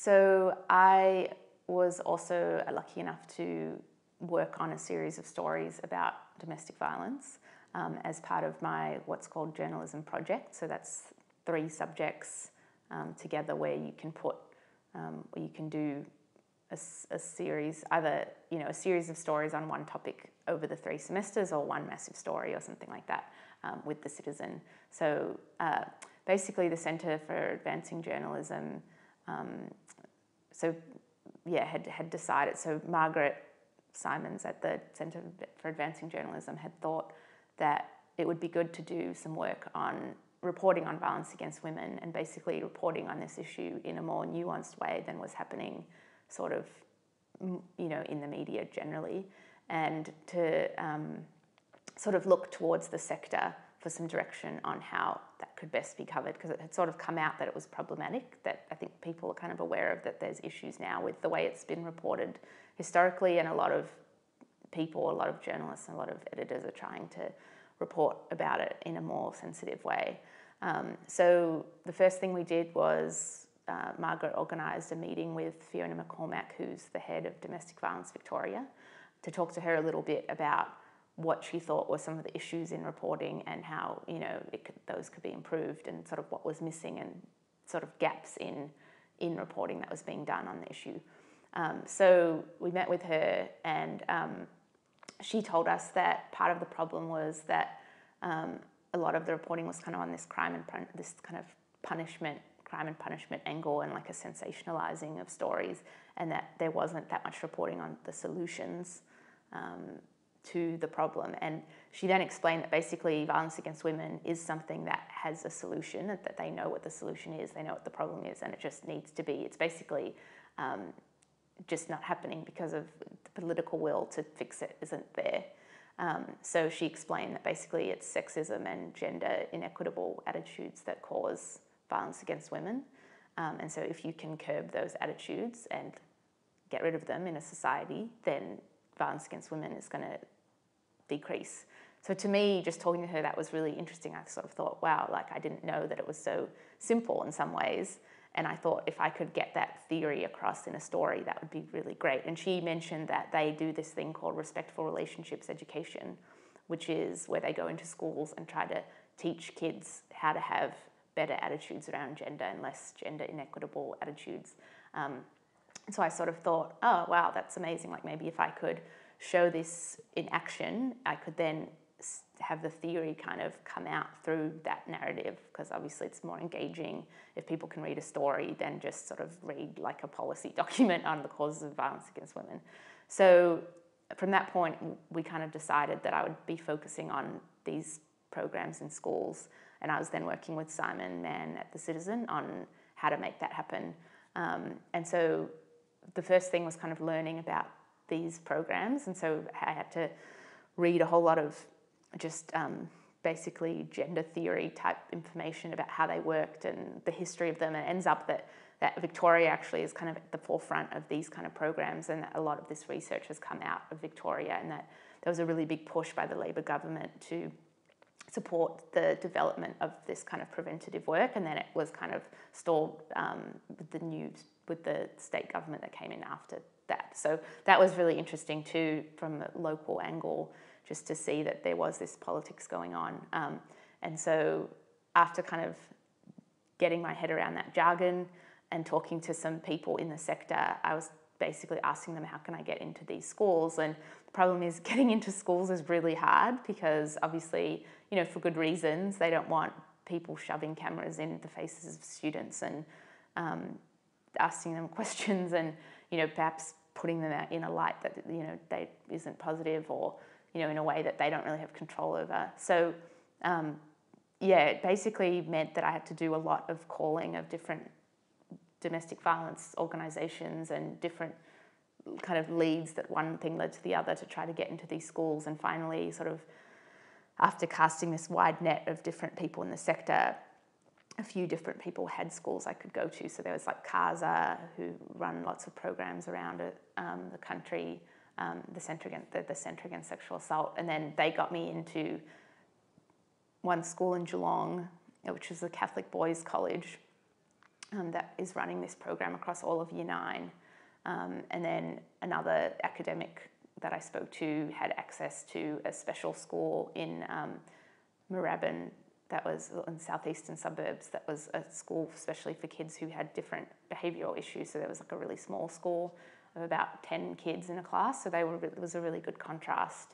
So I was also lucky enough to work on a series of stories about domestic violence as part of my what's called journalism project. So that's 3 subjects together where you can put, or you can do a series, either a series of stories on one topic over the 3 semesters, or one massive story or something like that with the Citizen. So basically, the Centre for Advancing Journalism, had decided. So Margaret Simons at the Centre for Advancing Journalism had thought that it would be good to do some work on reporting on violence against women, and basically reporting on this issue in a more nuanced way than was happening sort of, in the media generally, and to sort of look towards the sector for some direction on how that could best be covered, because it had sort of come out that it was problematic, that I think people are kind of aware of, that there's issues now with the way it's been reported historically, and a lot of people, a lot of journalists and a lot of editors are trying to report about it in a more sensitive way. So the first thing we did was Margaret organised a meeting with Fiona McCormack, who's the head of Domestic Violence Victoria, to talk to her a little bit about what she thought were some of the issues in reporting, and how those could be improved, and sort of what was missing, and sort of gaps in reporting that was being done on the issue. So we met with her, and she told us that part of the problem was that a lot of the reporting was kind of on this crime and punishment angle, and like a sensationalizing of stories, and that there wasn't that much reporting on the solutions to the problem. And she then explained that basically violence against women is something that has a solution, that they know what the solution is, they know what the problem is, and it just needs to be. It's basically just not happening because of the political will to fix it isn't there. So she explained that basically it's sexism and gender inequitable attitudes that cause violence against women. And so if you can curb those attitudes and get rid of them in a society, then violence against women is going to decrease. So to me, just talking to her, that was really interesting. I sort of thought, wow, like I didn't know that it was so simple in some ways. And I thought if I could get that theory across in a story, that would be really great. And she mentioned that they do this thing called respectful relationships education, which is where they go into schools and try to teach kids how to have better attitudes around gender and less gender inequitable attitudes. So I sort of thought, oh, wow, that's amazing. Like maybe if I could show this in action, I could then have the theory kind of come out through that narrative, because obviously it's more engaging if people can read a story than just sort of read like a policy document on the causes of violence against women. So from that point, we kind of decided that I would be focusing on these programs in schools, and I was then working with Simon Mann at the Citizen on how to make that happen. And so the first thing was kind of learning about these programs, and so I had to read a whole lot of just basically gender theory type information about how they worked and the history of them. And it ends up that Victoria actually is kind of at the forefront of these kind of programs, and that a lot of this research has come out of Victoria, and that there was a really big push by the Labor government to support the development of this kind of preventative work, and then it was kind of stalled with the state government that came in after that. So that was really interesting too, from a local angle, just to see that there was this politics going on. And so after kind of getting my head around that jargon and talking to some people in the sector, I was basically asking them, how can I get into these schools? And the problem is getting into schools is really hard, because obviously, for good reasons, they don't want people shoving cameras in the faces of students and asking them questions, and perhaps putting them out in a light that they isn't positive, or in a way that they don't really have control over. So it basically meant that I had to do a lot of calling of different domestic violence organisations and different kind of leads, that one thing led to the other, to try to get into these schools. And finally, sort of after casting this wide net of different people in the sector, a few different people had schools I could go to. So there was like CASA, who run lots of programs around the country, the Centre Against Sexual Assault, and then they got me into one school in Geelong, which is a Catholic boys' college, that is running this program across all of Year 9. And then another academic that I spoke to had access to a special school in Moorabbin, that was in southeastern suburbs, that was a school especially for kids who had different behavioural issues. So there was like a really small school of about 10 kids in a class. So it was a really good contrast